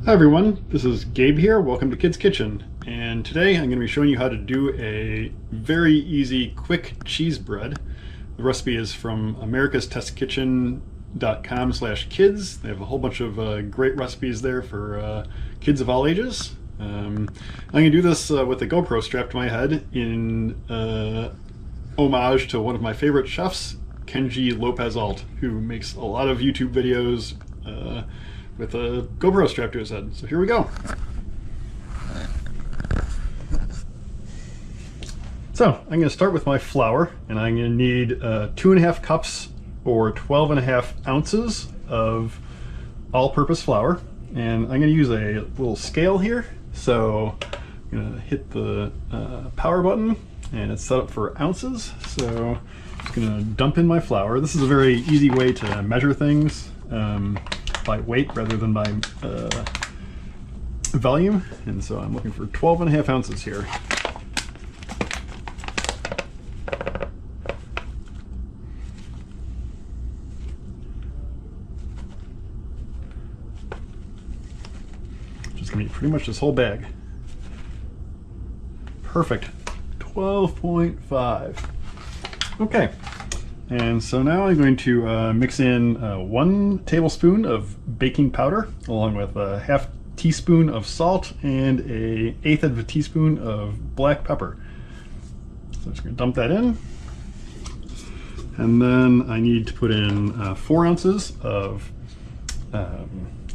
Hi everyone, this is Gabe here. Welcome to Kids Kitchen. And today I'm going to be showing you how to do a very easy, quick cheese bread. The recipe is from americastestkitchen.com/kids. They have a whole bunch of great recipes there for kids of all ages. I'm going to do this with a GoPro strapped to my head in homage to one of my favorite chefs, Kenji Lopez-Alt, who makes a lot of YouTube videos with a GoPro strapped to his head. So here we go. So I'm going to start with my flour, and I'm going to need 2.5 cups or 12.5 ounces of all-purpose flour. And I'm going to use a little scale here. So I'm going to hit the power button, and it's set up for ounces. So I'm just going to dump in my flour. This is a very easy way to measure things by weight rather than by volume. And so I'm looking for 12.5 ounces here. Just gonna be pretty much this whole bag. Perfect. 12.5. Okay. And so now I'm going to mix in 1 tablespoon of baking powder along with a half teaspoon of salt and an eighth of a teaspoon of black pepper. So I'm just going to dump that in. And then I need to put in 4 ounces of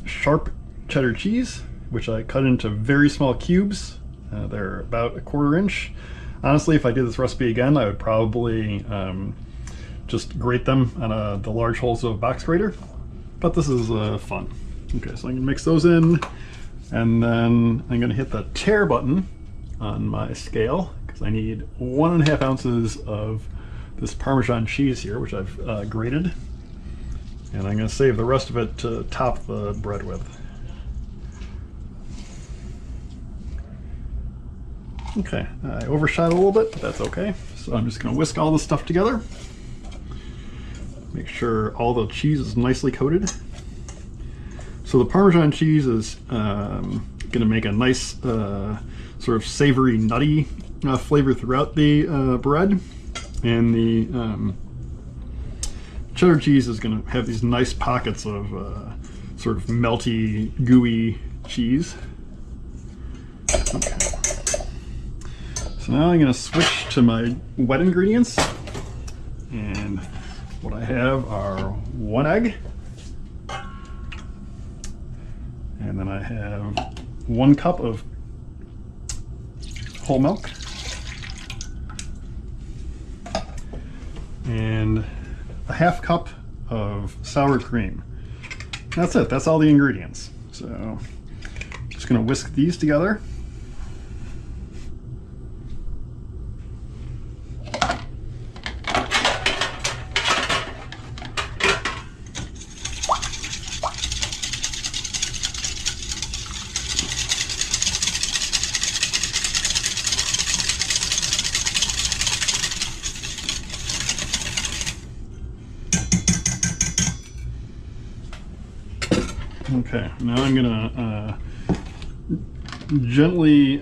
sharp cheddar cheese, which I cut into very small cubes. They're about 1/4 inch. Honestly, if I did this recipe again, I would probably just grate them on the large holes of a box grater, but this is fun. Okay, so I'm gonna mix those in, and then I'm gonna hit the tare button on my scale because I need 1.5 ounces of this Parmesan cheese here, which I've grated, and I'm gonna save the rest of it to top the bread with. Okay, I overshot a little bit, but that's okay. So I'm just gonna whisk all this stuff together. Make sure all the cheese is nicely coated. So the Parmesan cheese is going to make a nice sort of savory, nutty flavor throughout the bread. And the cheddar cheese is going to have these nice pockets of sort of melty, gooey cheese. Okay. So now I'm going to switch to my wet ingredients. And what I have are 1 egg, and then I have 1 cup of whole milk, and a half cup of sour cream. That's it, that's all the ingredients. So just gonna whisk these together. Okay, now I'm gonna gently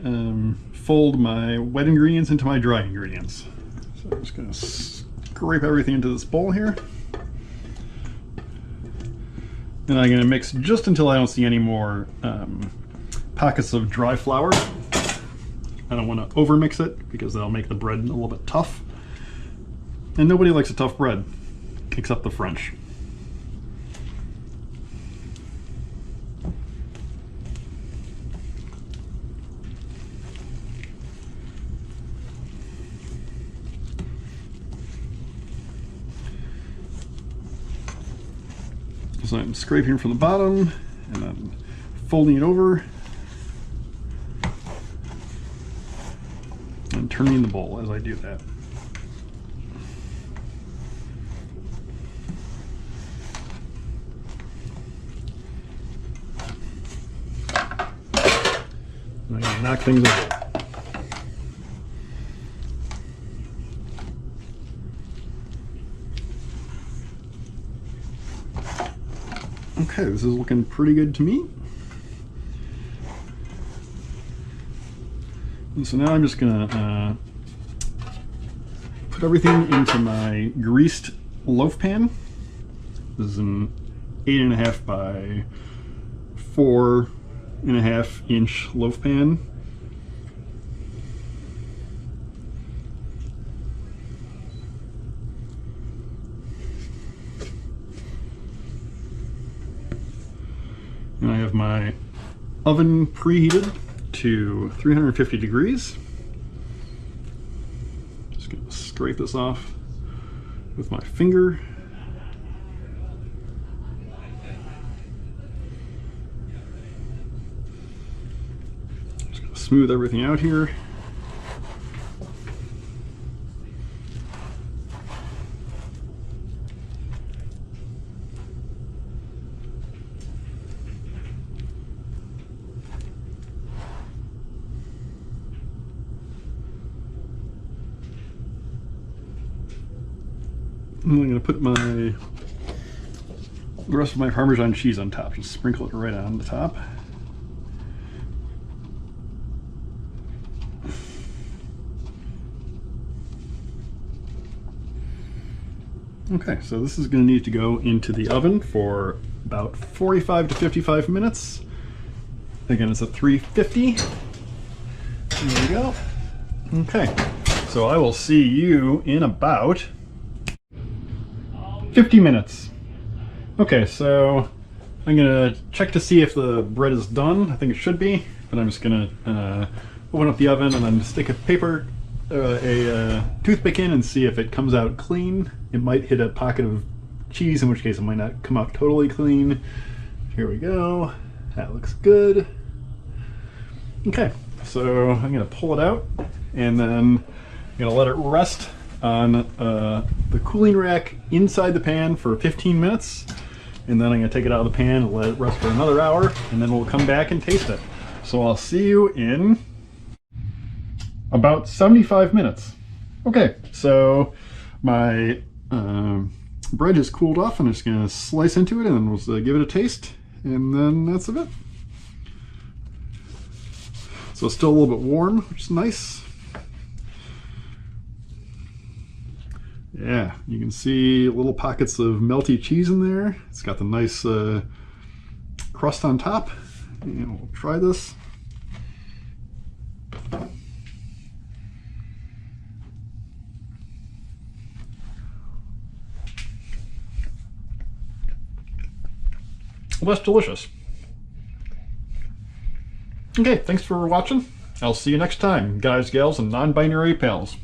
fold my wet ingredients into my dry ingredients. So I'm just gonna scrape everything into this bowl here. Then I'm gonna mix just until I don't see any more pockets of dry flour. I don't want to overmix it because that'll make the bread a little bit tough. And nobody likes a tough bread, except the French. So I'm scraping from the bottom and then folding it over and turning the bowl as I do that. I'm going to knock things over. Okay, this is looking pretty good to me. So now I'm just gonna put everything into my greased loaf pan. This is an 8.5 by 4.5 inch loaf pan. And I have my oven preheated to 350 degrees. Just gonna scrape this off with my finger. Just gonna smooth everything out here. I'm going to put the rest of my Parmesan cheese on top. Just sprinkle it right on the top. Okay, so this is going to need to go into the oven for about 45 to 55 minutes. Again, it's at 350. There we go. Okay, so I will see you in about 50 minutes. Okay, so I'm gonna check to see if the bread is done. I think it should be, but I'm just gonna open up the oven and then stick a toothpick in and see if it comes out clean. It might hit a pocket of cheese, in which case it might not come out totally clean. Here we go. That looks good. Okay, so I'm gonna pull it out and then I'm gonna let it rest on the cooling rack inside the pan for 15 minutes, and then I'm going to take it out of the pan and let it rest for another hour, and then we'll come back and taste it. So I'll see you in about 75 minutes. Okay, so my bread is cooled off. I'm just going to slice into it and then we'll give it a taste, and then that's it. So it's still a little bit warm, which is nice. Yeah, you can see little pockets of melty cheese in there. It's got the nice crust on top. And we'll try this. Well, that's delicious. Okay, thanks for watching. I'll see you next time, guys, gals, and non-binary pals.